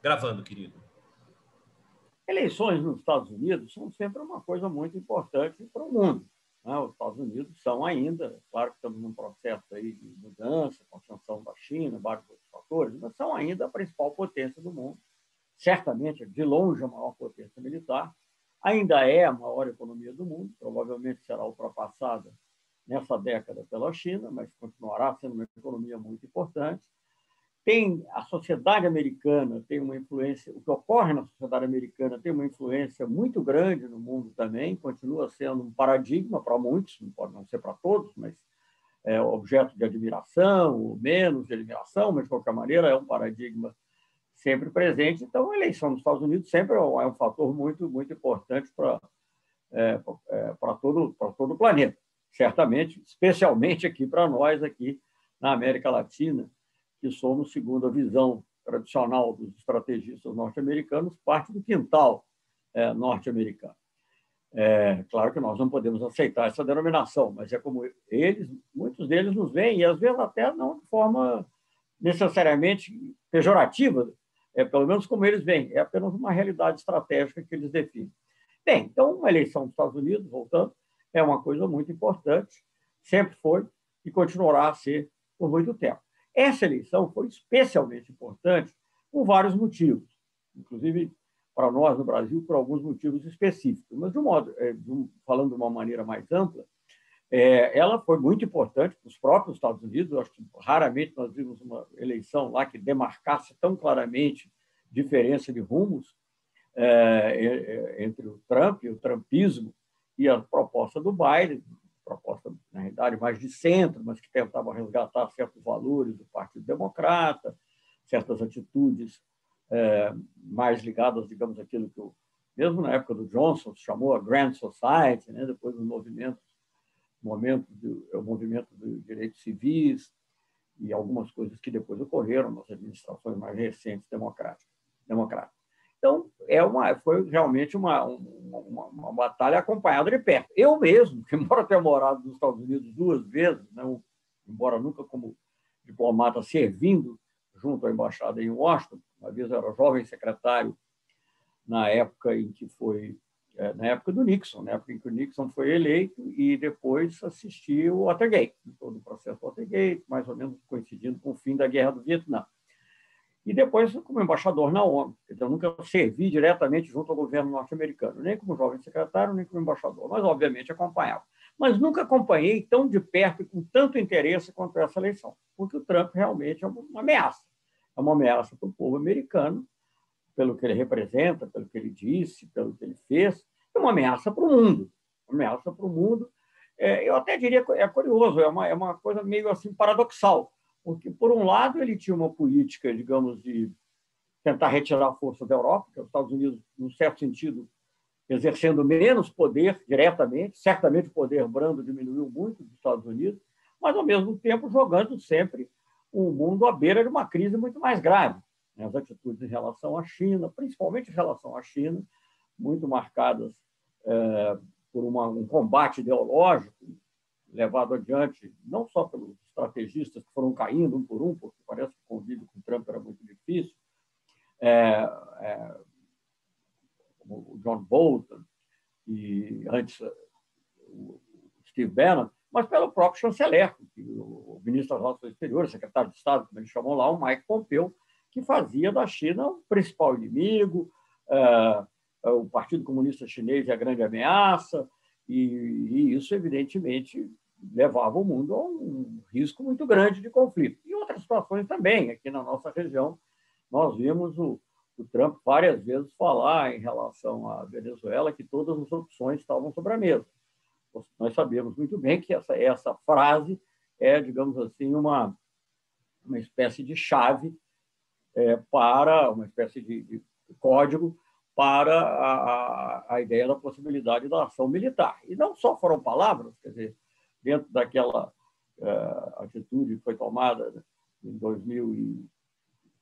Gravando, querido. Eleições nos Estados Unidos são sempre uma coisa muito importante para o mundo, né? Os Estados Unidos são ainda, claro que estamos num processo aí de mudança, com a ascensão da China, vários outros fatores, mas são ainda a principal potência do mundo, certamente, de longe, a maior potência militar, ainda é a maior economia do mundo, provavelmente será ultrapassada nessa década pela China, mas continuará sendo uma economia muito importante. Tem a sociedade americana, tem uma influência, o que ocorre na sociedade americana tem uma influência muito grande no mundo também, continua sendo um paradigma para muitos, não pode não ser para todos, mas é objeto de admiração, ou menos de admiração, mas de qualquer maneira é um paradigma sempre presente. Então, a eleição nos Estados Unidos sempre é um fator muito, muito importante para todo o planeta, certamente, especialmente aqui para nós, aqui na América Latina, que somos, segundo a visão tradicional dos estrategistas norte-americanos, parte do quintal norte-americano. Claro que nós não podemos aceitar essa denominação, mas é como muitos deles nos veem, e às vezes até não de forma necessariamente pejorativa, pelo menos como eles veem, é apenas uma realidade estratégica que eles definem. Bem, então, uma eleição dos Estados Unidos, voltando, é uma coisa muito importante, sempre foi e continuará a ser por muito tempo. Essa eleição foi especialmente importante por vários motivos, inclusive para nós no Brasil, por alguns motivos específicos. Mas, falando de uma maneira mais ampla, ela foi muito importante para os próprios Estados Unidos. Eu acho que raramente nós vimos uma eleição lá que demarcasse tão claramente diferença de rumos entre o Trump e o trumpismo e a proposta do Biden, proposta, na realidade, mais de centro, mas que tentava resgatar certos valores do Partido Democrata, certas atitudes mais ligadas, digamos, àquilo que, mesmo na época do Johnson, se chamou a Grand Society, né? Depois do movimento dos direitos civis e algumas coisas que depois ocorreram nas administrações mais recentes democráticas. Então, foi realmente uma batalha acompanhada de perto. Eu mesmo, que embora tenha morado nos Estados Unidos 2 vezes, né, embora nunca como diplomata servindo junto à embaixada em Washington, uma vez eu era jovem secretário na época em que na época do Nixon, na época em que o Nixon foi eleito, e depois assisti o Watergate, todo o processo Watergate, mais ou menos coincidindo com o fim da Guerra do Vietnã. E depois como embaixador na ONU. Eu nunca servi diretamente junto ao governo norte-americano, nem como jovem secretário, nem como embaixador, mas, obviamente, acompanhava. Mas nunca acompanhei tão de perto e com tanto interesse quanto essa eleição, porque o Trump realmente é uma ameaça. É uma ameaça para o povo americano, pelo que ele representa, pelo que ele disse, pelo que ele fez, é uma ameaça para o mundo. Uma ameaça para o mundo. Eu até diria que é curioso, é uma coisa meio assim paradoxal, porque, por um lado, ele tinha uma política, digamos, de tentar retirar a força da Europa, que os Estados Unidos, num certo sentido, exercendo menos poder diretamente, certamente o poder brando diminuiu muito dos Estados Unidos, mas, ao mesmo tempo, jogando sempre o mundo à beira de uma crise muito mais grave. As atitudes em relação à China, principalmente em relação à China, muito marcadas por um combate ideológico levado adiante, não só pelos estrategistas que foram caindo um por um, porque parece que o convívio com Trump era muito difícil, como o John Bolton e antes o Steve Bannon, mas pelo próprio chanceler, o ministro das Relações Exteriores, secretário de Estado, como ele chamou lá, o Mike Pompeo, que fazia da China o principal inimigo, o Partido Comunista Chinês é a grande ameaça, e isso, evidentemente, levava o mundo a um risco muito grande de conflito. E outras situações também, aqui na nossa região, nós vimos o Trump várias vezes falar em relação à Venezuela que todas as opções estavam sobre a mesa. Nós sabemos muito bem que essa frase digamos assim, uma espécie de chave uma espécie de código para a ideia da possibilidade da ação militar. E não só foram palavras, quer dizer, dentro daquela atitude que foi tomada em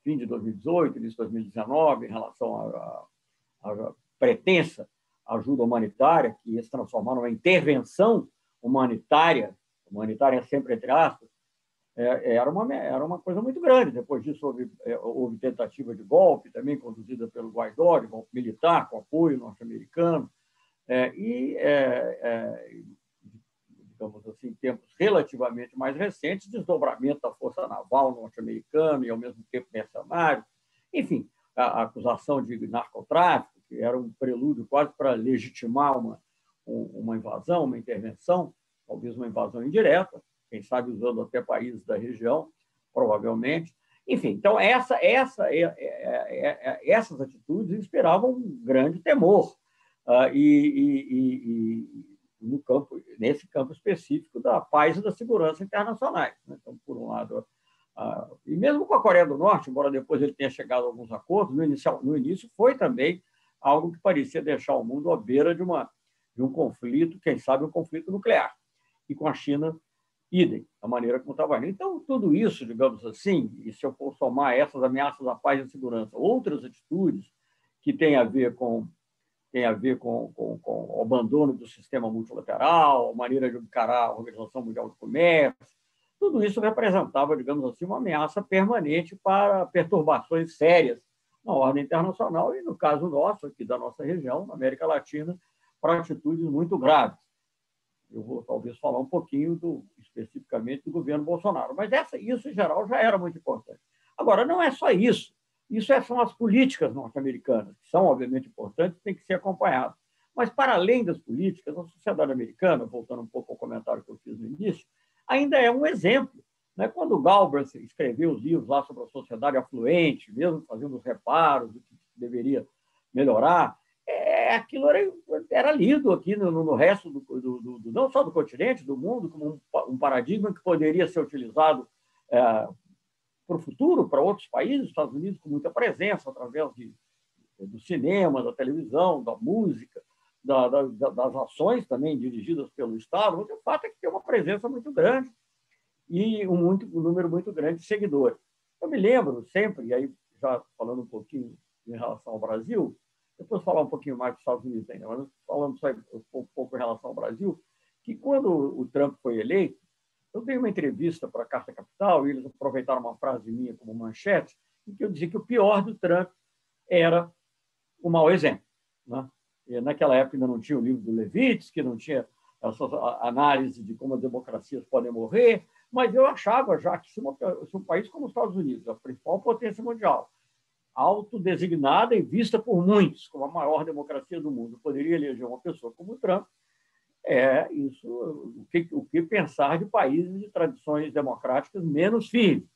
fim de 2018, início de 2019, em relação à pretensa ajuda humanitária, que ia se transformar numa intervenção humanitária sempre entre aspas, era uma coisa muito grande. Depois disso, houve tentativa de golpe, também conduzida pelo Guaidó, de golpe militar, com apoio norte-americano. Digamos assim, em tempos relativamente mais recentes, desdobramento da força naval norte-americana e, ao mesmo tempo, mercenário. Enfim, a acusação de narcotráfico, que era um prelúdio quase para legitimar uma invasão, uma intervenção, talvez uma invasão indireta, quem sabe usando até países da região, provavelmente. Enfim, então, essas atitudes inspiravam um grande temor. Nesse campo específico da paz e da segurança internacionais. Então, por um lado, e mesmo com a Coreia do Norte, embora depois ele tenha chegado a alguns acordos, no início foi também algo que parecia deixar o mundo à beira de um conflito, quem sabe um conflito nuclear. E com a China, idem, da maneira como estava indo. Então, tudo isso, digamos assim, e se eu for somar essas ameaças à paz e à segurança, outras atitudes que têm a ver com o abandono do sistema multilateral, a maneira de encarar a Organização Mundial do Comércio. Tudo isso representava, digamos assim, uma ameaça permanente para perturbações sérias na ordem internacional e, no caso nosso, aqui da nossa região, na América Latina, para atitudes muito graves. Eu vou, talvez, falar um pouquinho, especificamente, do governo Bolsonaro. Mas isso, em geral, já era muito importante. Agora, não é só isso. Isso são as políticas norte-americanas, que são, obviamente, importantes, têm que ser acompanhadas. Mas, para além das políticas, a sociedade americana, voltando um pouco ao comentário que eu fiz no início, ainda é um exemplo. Quando o Galbraith escreveu os livros lá sobre a sociedade afluente, mesmo fazendo os reparos do que deveria melhorar, aquilo era lido aqui no resto, não só do continente, do mundo, como um paradigma que poderia ser utilizado para o futuro, para outros países, Estados Unidos com muita presença, através do cinema, da televisão, da música, das ações também dirigidas pelo Estado, mas o fato é que tem uma presença muito grande e um número muito grande de seguidores. Eu me lembro sempre, e aí já falando um pouquinho em relação ao Brasil, depois falar um pouquinho mais dos Estados Unidos ainda, mas falando só um pouco em relação ao Brasil, que quando o Trump foi eleito, eu dei uma entrevista para a Carta Capital e eles aproveitaram uma frase minha como manchete, em que eu dizia que o pior do Trump era o mau exemplo. E naquela época ainda não tinha o livro do Levitsky, não tinha essa análise de como as democracias podem morrer, mas eu achava já que se um país como os Estados Unidos, a principal potência mundial, autodesignada e vista por muitos como a maior democracia do mundo, poderia eleger uma pessoa como o Trump, o que pensar de países de tradições democráticas menos firmes,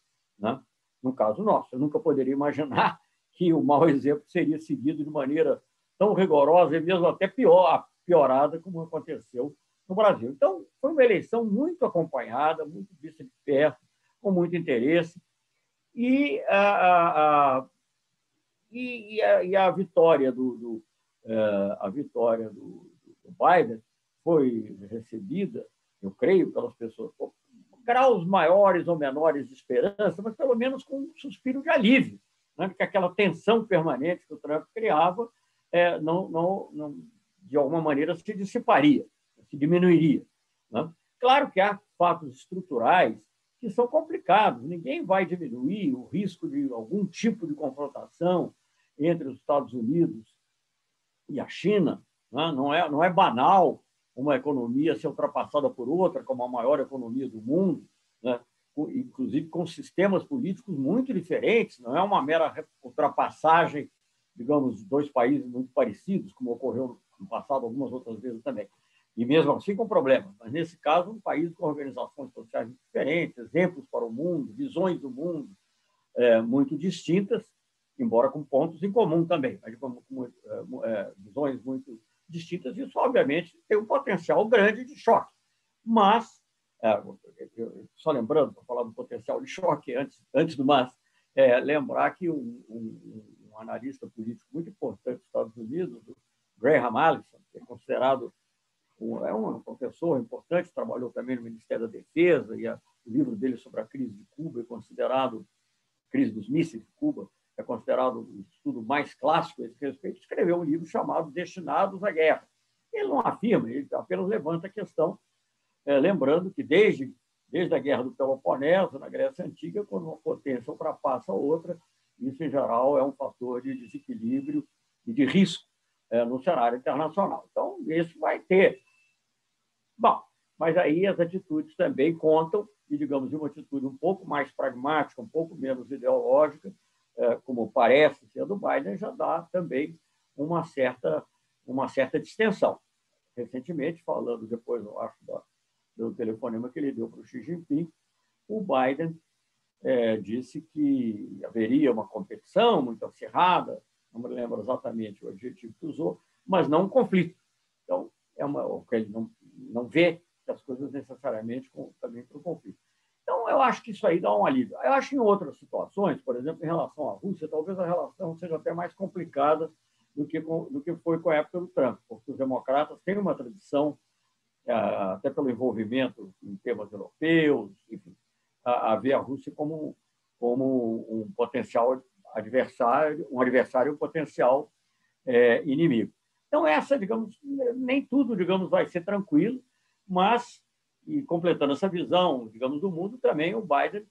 no caso nosso. Eu nunca poderia imaginar que o mau exemplo seria seguido de maneira tão rigorosa e mesmo até piorada como aconteceu no Brasil. Então, foi uma eleição muito acompanhada, muito vista de perto, com muito interesse, e a vitória do Biden foi recebida, eu creio, pelas pessoas, com graus maiores ou menores de esperança, mas pelo menos com um suspiro de alívio, porque aquela tensão permanente que o Trump criava de alguma maneira se dissiparia, se diminuiria. Claro que há fatos estruturais que são complicados, ninguém vai diminuir o risco de algum tipo de confrontação entre os Estados Unidos e a China. Não é banal uma economia ser ultrapassada por outra como a maior economia do mundo, inclusive com sistemas políticos muito diferentes, não é uma mera ultrapassagem, digamos, de dois países muito parecidos, como ocorreu no passado algumas outras vezes também. E mesmo assim com problemas. Mas, nesse caso, um país com organizações sociais diferentes, exemplos para o mundo, visões do mundo muito distintas, embora com pontos em comum também, mas com visões muito distintas. Isso, obviamente, tem um potencial grande de choque. Mas, só lembrando, para falar do potencial de choque, antes do mais, lembrar que um analista político muito importante dos Estados Unidos, o Graham Allison, que é considerado um professor importante, trabalhou também no Ministério da Defesa, e o livro dele sobre a crise de Cuba é considerado, crise dos mísseis de Cuba, é considerado o estudo mais clássico a esse respeito, escreveu um livro chamado Destinados à Guerra. Ele não afirma, ele apenas levanta a questão, lembrando que desde desde a Guerra do Peloponeso, na Grécia Antiga, quando uma potência ultrapassa a outra, isso, em geral, é um fator de desequilíbrio e de risco no cenário internacional. Então, isso vai ter. Bom, mas aí as atitudes também contam, e, digamos, de uma atitude um pouco mais pragmática, um pouco menos ideológica, como parece ser do Biden, já dá também uma certa distensão. Recentemente, falando depois, eu acho, do telefonema que ele deu para o Xi Jinping, o Biden disse que haveria uma competição muito acirrada, não me lembro exatamente o adjetivo que usou, mas não um conflito. Então, ele não vê que as coisas necessariamente também para o conflito. Então, eu acho que isso aí dá um alívio. Eu acho que em outras situações, por exemplo, em relação à Rússia, talvez a relação seja até mais complicada do que foi com a época do Trump, porque os democratas têm uma tradição, até pelo envolvimento em temas europeus, enfim, a ver a Rússia como um potencial adversário, um potencial inimigo. Então, digamos, nem tudo, digamos, vai ser tranquilo, mas, e completando essa visão, digamos, do mundo, também o Biden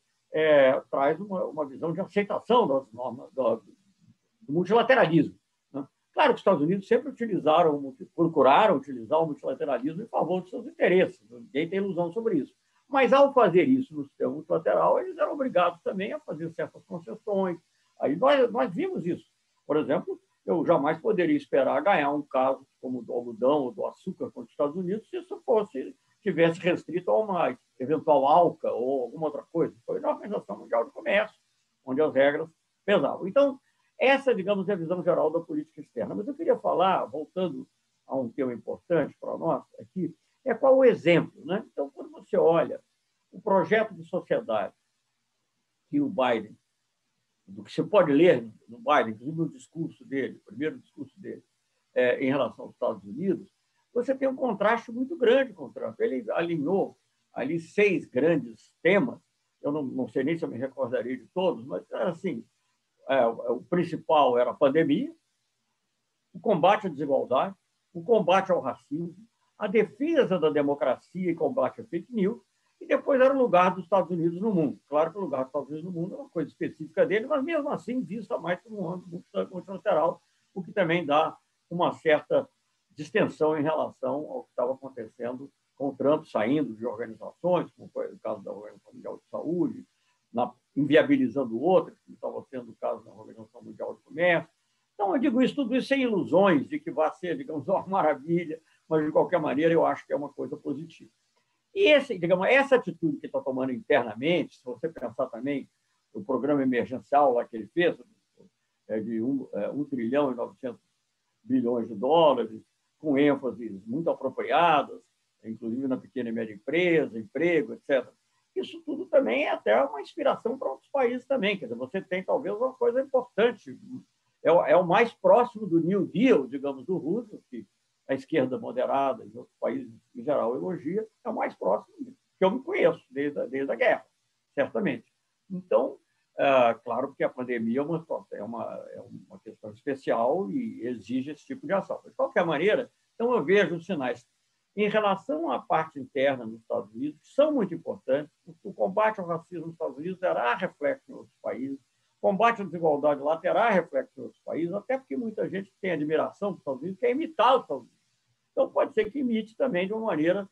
traz uma visão de aceitação das normas do multilateralismo. Né? Claro que os Estados Unidos sempre procuraram utilizar o multilateralismo em favor dos seus interesses, ninguém tem ilusão sobre isso. Mas, ao fazer isso no sistema multilateral, eles eram obrigados também a fazer certas concessões. Aí nós vimos isso. Por exemplo, eu jamais poderia esperar ganhar um caso como o do algodão ou do açúcar contra os Estados Unidos se isso tivesse restrito a uma eventual ALCA ou alguma outra coisa. Foi na Organização Mundial do Comércio, onde as regras pesavam. Então, essa, digamos, é a visão geral da política externa. Mas eu queria falar, voltando a um tema importante para nós aqui, qual o exemplo. Né? Então, quando você olha o projeto de sociedade que o Biden, do que você pode ler no Biden, inclusive no discurso dele, o primeiro discurso dele, em relação aos Estados Unidos, você tem um contraste muito grande com o Trump. Ele alinhou ali 6 grandes temas, eu não sei nem se eu me recordaria de todos, mas era assim, o principal era a pandemia, o combate à desigualdade, o combate ao racismo, a defesa da democracia e combate à fake news, e depois era o lugar dos Estados Unidos no mundo. Claro que o lugar dos Estados Unidos no mundo é uma coisa específica dele, mas mesmo assim vista mais como um âmbito multilateral, o que também dá uma certa distensão em relação ao que estava acontecendo com o Trump saindo de organizações, como foi o caso da Organização Mundial de Saúde, inviabilizando outras, como estava sendo o caso da Organização Mundial de Comércio. Então, eu digo isso, tudo isso sem ilusões de que vai ser, digamos, uma maravilha, mas, de qualquer maneira, eu acho que é uma coisa positiva. E essa atitude que ele está tomando internamente, se você pensar também no programa emergencial lá que ele fez, de 1 trilhão e 900 bilhões de dólares, com ênfases muito apropriadas, inclusive na pequena e média empresa, emprego, etc. Isso tudo também é até uma inspiração para outros países também. Quer dizer, você tem talvez uma coisa importante, é o mais próximo do New Deal, digamos, do Roosevelt, que a esquerda moderada e outros países, em geral, elogia, é o mais próximo que eu me conheço desde a guerra, certamente. Então, claro que a pandemia é uma questão especial e exige esse tipo de ação. De qualquer maneira, então eu vejo os sinais. Em relação à parte interna nos Estados Unidos, que são muito importantes, o combate ao racismo nos Estados Unidos terá reflexo em outros países, o combate à desigualdade lá terá reflexo em outros países, até porque muita gente tem admiração dos Estados Unidos, quer imitar os Estados Unidos. Então, pode ser que imite também de uma maneira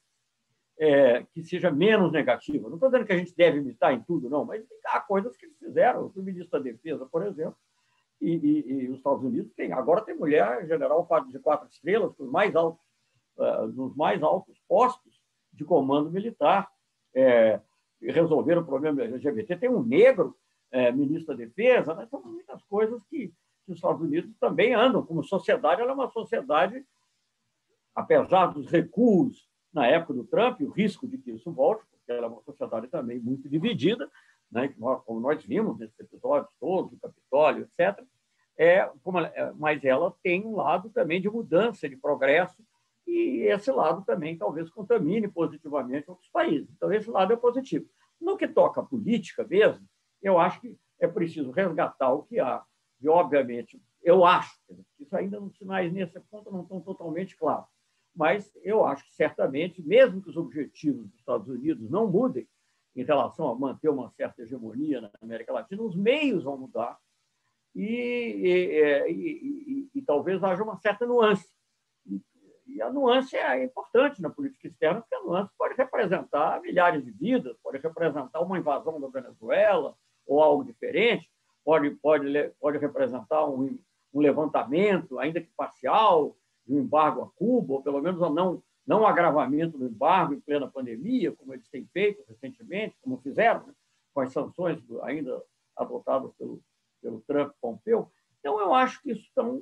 que seja menos negativa. Não estou dizendo que a gente deve imitar em tudo, não, mas há coisas que eles fizeram. O ministro da Defesa, por exemplo, e os Estados Unidos agora tem mulher general de 4 estrelas, nos mais altos postos de comando militar, resolveram o problema LGBT. Tem um negro ministro da Defesa, né? São muitas coisas que os Estados Unidos também andam. Como sociedade, ela é uma sociedade, apesar dos recuos na época do Trump, o risco de que isso volte, porque ela é uma sociedade também muito dividida, né? Como nós vimos nesses episódios todos, do Capitólio, etc. Mas ela tem um lado também de mudança, de progresso, e esse lado também talvez contamine positivamente outros países. Então, esse lado é positivo. No que toca à política mesmo, eu acho que é preciso resgatar o que há. E, obviamente, eu acho que isso ainda nos sinais nesse ponto não estão totalmente claros. Mas eu acho que, certamente, mesmo que os objetivos dos Estados Unidos não mudem, em relação a manter uma certa hegemonia na América Latina, os meios vão mudar e talvez haja uma certa nuance. E a nuance é importante na política externa, porque a nuance pode representar milhares de vidas, pode representar uma invasão da Venezuela ou algo diferente, pode representar um levantamento, ainda que parcial, de um embargo a Cuba, ou pelo menos não agravamento do embargo em plena pandemia, como eles têm feito recentemente, como fizeram, né, com as sanções ainda adotadas pelo Trump e Pompeu. Então, eu acho que isso estão...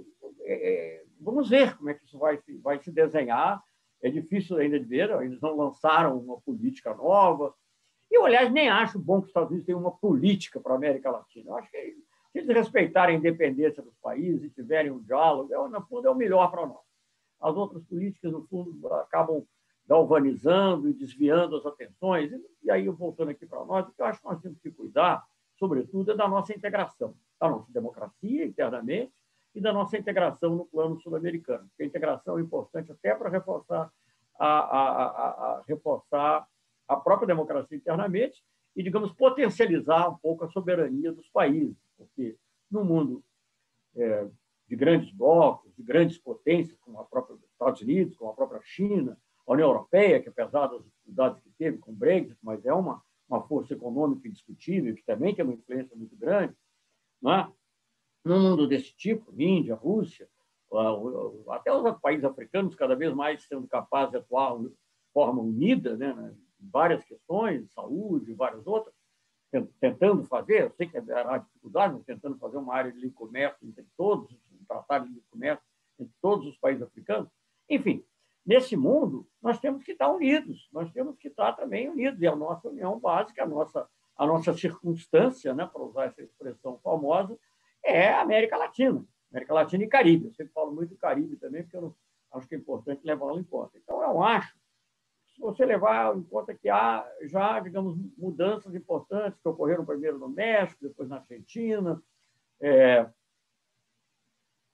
vamos ver como é que isso vai se desenhar. É difícil ainda de ver, eles não lançaram uma política nova. E eu, aliás, nem acho bom que os Estados Unidos tenham uma política para a América Latina. Eu acho que se eles respeitarem a independência dos países e tiverem um diálogo, no fundo, é o melhor para nós. As outras políticas, no fundo, acabam galvanizando e desviando as atenções. E aí, voltando aqui para nós, o que eu acho que nós temos que cuidar, sobretudo, é da nossa integração, da nossa democracia internamente e da nossa integração no plano sul-americano. Porque a integração é importante até para reforçar a própria democracia internamente e, digamos, potencializar um pouco a soberania dos países. Porque no mundo de grandes blocos, de grandes potências, como a própria Estados Unidos, como a própria China, a União Europeia, que apesar das dificuldades que teve com o Brexit, mas é uma força econômica indiscutível, que também tem uma influência muito grande, não é? Num mundo desse tipo, Índia, Rússia, até os países africanos cada vez mais sendo capazes de atuar de forma unida, né, em várias questões, saúde e várias outras, tentando fazer, eu sei que haverá dificuldade, mas tentando fazer uma área de livre comércio entre todos, um tratado de livre comércio entre todos os países africanos. Enfim, nesse mundo, nós temos que estar unidos, nós temos que estar também unidos, e a nossa união básica, a nossa circunstância, né, para usar essa expressão famosa, é a América Latina e Caribe. Eu sempre falo muito do Caribe também, porque eu acho que é importante levá-lo em conta. Então, eu acho que se você levar em conta que há já, digamos, mudanças importantes que ocorreram primeiro no México, depois na Argentina,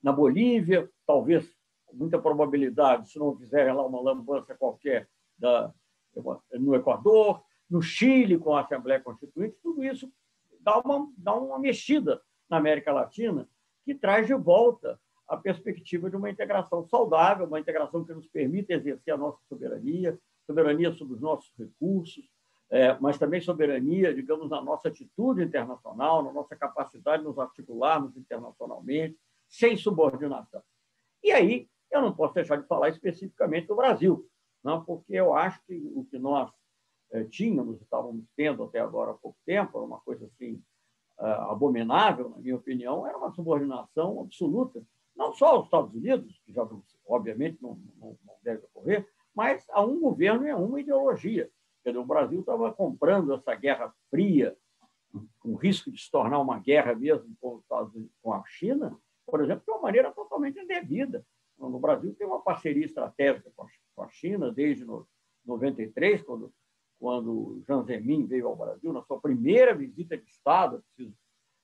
na Bolívia, talvez com muita probabilidade, se não fizerem lá uma lambança qualquer no Equador, no Chile, com a Assembleia Constituinte, tudo isso dá uma mexida na América Latina que traz de volta a perspectiva de uma integração saudável, uma integração que nos permita exercer a nossa soberania sobre os nossos recursos, mas também soberania, digamos, na nossa atitude internacional, na nossa capacidade de nos articularmos internacionalmente, sem subordinação. E aí, eu não posso deixar de falar especificamente do Brasil, não? Porque eu acho que o que nós estávamos tendo até agora há pouco tempo, era uma coisa assim abominável, na minha opinião, era uma subordinação absoluta, não só aos Estados Unidos, que já obviamente não deve ocorrer, mas a um governo e a uma ideologia. Quer dizer, o Brasil estava comprando essa guerra fria, com o risco de se tornar uma guerra mesmo com a China, por exemplo, de uma maneira totalmente indevida. No Brasil tem uma parceria estratégica com a China desde 93, quando Jiang Zemin veio ao Brasil, na sua primeira visita de Estado, preciso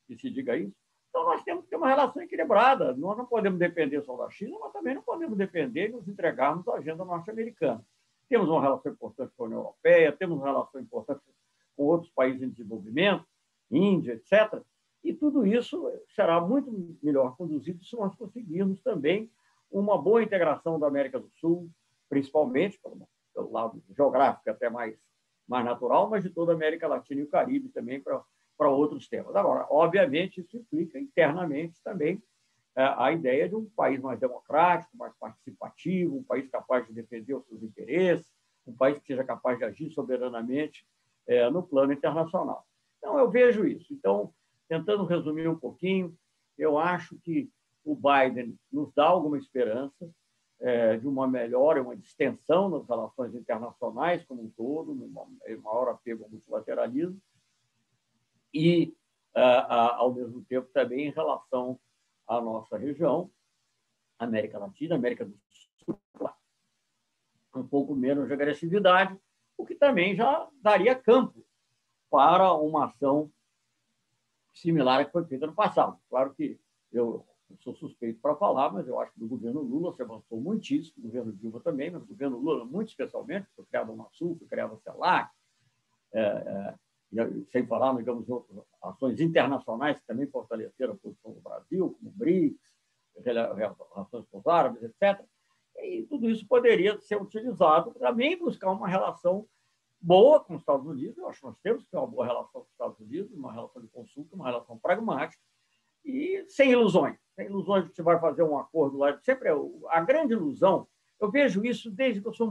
que se diga isso. Então, nós temos que ter uma relação equilibrada. Nós não podemos depender só da China, mas também não podemos depender e nos entregarmos à agenda norte-americana. Temos uma relação importante com a União Europeia, temos uma relação importante com outros países em desenvolvimento, Índia, etc. E tudo isso será muito melhor conduzido se nós conseguirmos também uma boa integração da América do Sul, principalmente pelo lado geográfico até mais natural, mas de toda a América Latina e o Caribe também para outros temas. Agora, obviamente, isso implica internamente também a ideia de um país mais democrático, mais participativo, um país capaz de defender os seus interesses, um país que seja capaz de agir soberanamente no plano internacional. Então, eu vejo isso. Então, tentando resumir um pouquinho, eu acho que o Biden nos dá alguma esperança de uma melhora, uma distensão nas relações internacionais como um todo, maior apego ao multilateralismo, e, ao mesmo tempo, também em relação à nossa região, América Latina, América do Sul, um pouco menos de agressividade, o que também já daria campo para uma ação similar à que foi feita no passado. Claro que eu sou suspeito para falar, mas eu acho que no governo Lula se avançou muitíssimo, no governo Dilma também, mas no governo Lula muito especialmente, foi criada a Unasul, foi criada a CELAC, sem falar, digamos, outras ações internacionais que também fortaleceram a posição do Brasil, como o BRICS, relações com os árabes, etc. E tudo isso poderia ser utilizado para também buscar uma relação boa com os Estados Unidos. Eu acho que nós temos que ter uma boa relação com os Estados Unidos, uma relação de consulta, uma relação pragmática e sem ilusões. Sem ilusões de que você vai fazer um acordo lá. Sempre a grande ilusão, eu vejo isso desde que eu sou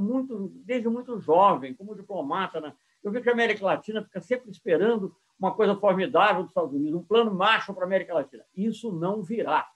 desde muito jovem, como diplomata, né? Eu vejo que a América Latina fica sempre esperando uma coisa formidável dos Estados Unidos, um plano Marshall para a América Latina. Isso não virá.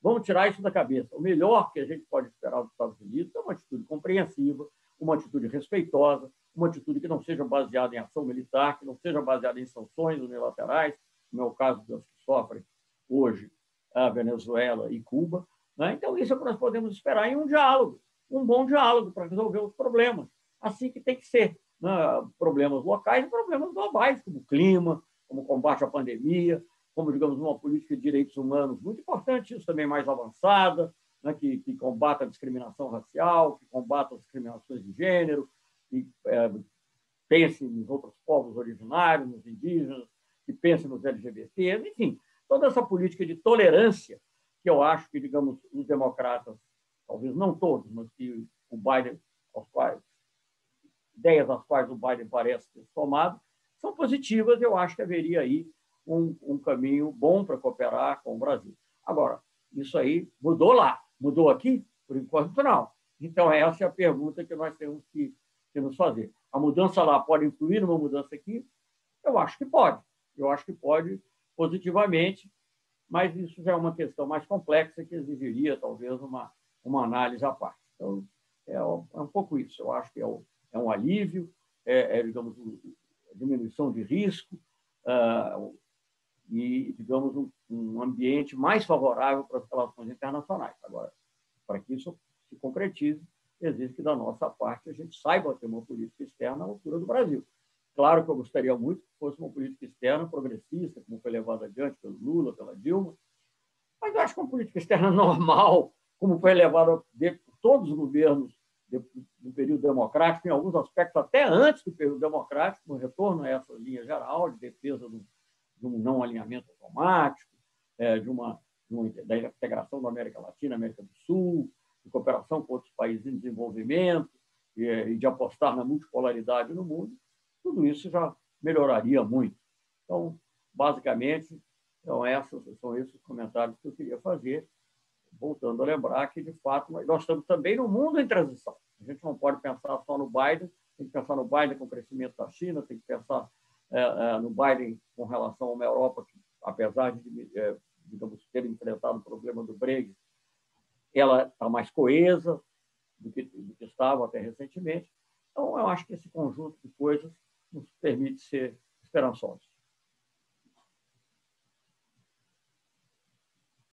Vamos tirar isso da cabeça. O melhor que a gente pode esperar dos Estados Unidos é uma atitude compreensiva, uma atitude respeitosa, uma atitude que não seja baseada em ação militar, que não seja baseada em sanções unilaterais, como é o caso dos que sofrem hoje a Venezuela e Cuba. Né? Então, isso é o que nós podemos esperar em um diálogo, um bom diálogo para resolver os problemas. Assim que tem que ser. Né? Problemas locais e problemas globais, como o clima, como o combate à pandemia, como, digamos, uma política de direitos humanos muito importante, isso também mais avançada, né? que combata a discriminação racial, que combata as discriminações de gênero, que pense nos outros povos originários, nos indígenas, que pense nos LGBTs, enfim, toda essa política de tolerância que eu acho que, digamos, os democratas, talvez não todos, mas que o Biden, ideias às quais o Biden parece ter tomado, são positivas. Eu acho que haveria aí um caminho bom para cooperar com o Brasil. Agora, isso aí mudou lá. Mudou aqui? Por enquanto, não. Então, essa é a pergunta que nós temos que nos fazer. A mudança lá pode influir numa mudança aqui? Eu acho que pode. Eu acho que pode positivamente, mas isso já é uma questão mais complexa que exigiria, talvez, uma análise à parte. Então, é um pouco isso. Eu acho que é um alívio, digamos, a diminuição de risco e, digamos, um ambiente mais favorável para as relações internacionais. Agora, para que isso se concretize, exige que, da nossa parte, a gente saiba ter uma política externa à altura do Brasil. Claro que eu gostaria muito que fosse uma política externa progressista, como foi levada adiante pelo Lula, pela Dilma, mas eu acho que uma política externa normal, como foi levada por todos os governos do período democrático, em alguns aspectos até antes do período democrático, no retorno a essa linha geral de defesa de um não alinhamento automático, da integração da América Latina, América do Sul, de cooperação com outros países em desenvolvimento e de apostar na multipolaridade no mundo, tudo isso já melhoraria muito. Então, basicamente, são esses comentários que eu queria fazer, voltando a lembrar que, de fato, nós estamos também no mundo em transição. A gente não pode pensar só no Biden, tem que pensar no Biden com o crescimento da China, tem que pensar no Biden com relação a uma Europa que, apesar de, digamos, ter enfrentado o problema do Brexit, ela está mais coesa do que estava até recentemente. Então, eu acho que esse conjunto de coisas nos permite ser esperançosos.